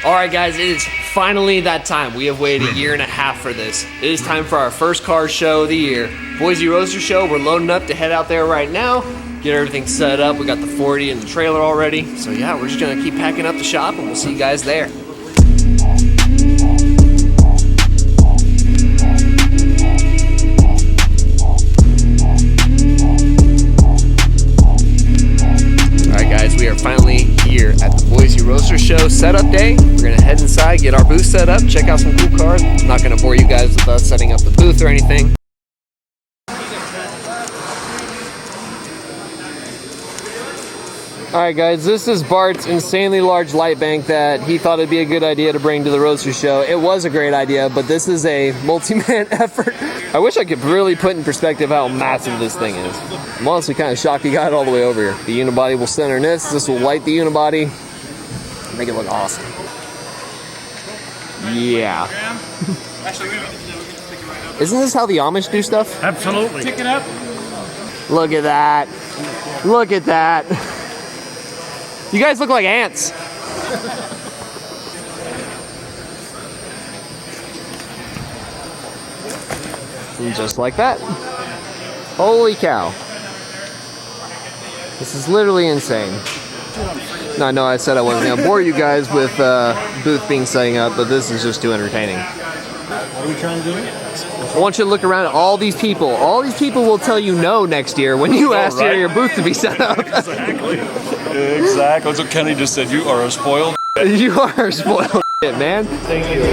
All right, guys, it is finally that time. We have waited a year and a half for this. It is time for our first car show of the year. Boise Roadster show. We're loading up to head out there right now, get everything set up. We got the 40 and the trailer already. So yeah, we're just gonna keep packing up the shop and we'll see you guys there. We are finally here at the Boise Roadster show setup day. We're gonna head inside, get our booth set up, check out some cool cars. I'm not gonna bore you guys with us setting up the booth or anything. Alright guys, this is Bart's insanely large light bank that he thought it'd be a good idea to bring to the Roadster show. It was a great idea, but this is a multi-man effort. I wish I could really put in perspective how massive this thing is. I'm honestly kind of shocked he got it all the way over here. The unibody will center this. This will light the unibody, make it look awesome. Yeah. Isn't this how the Amish do stuff? Absolutely. Pick it up. Look at that. Look at that. You guys look like ants. And just like that. Holy cow. This is literally insane. No, I know I said I wasn't going to bore you guys with booth being setting up, but this is just too entertaining. What are we trying to do? I want you to look around at all these people. All these people will tell you no next year when you ask your booth to be set up. Exactly. Exactly. That's what Kenny just said. You are a spoiled. You are a spoiled man. Thank you.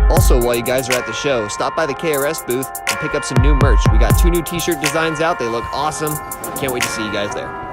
Also, while you guys are at the show, stop by the KRS booth and pick up some new merch. We got 2 new t-shirt designs out. They look awesome. Can't wait to see you guys there.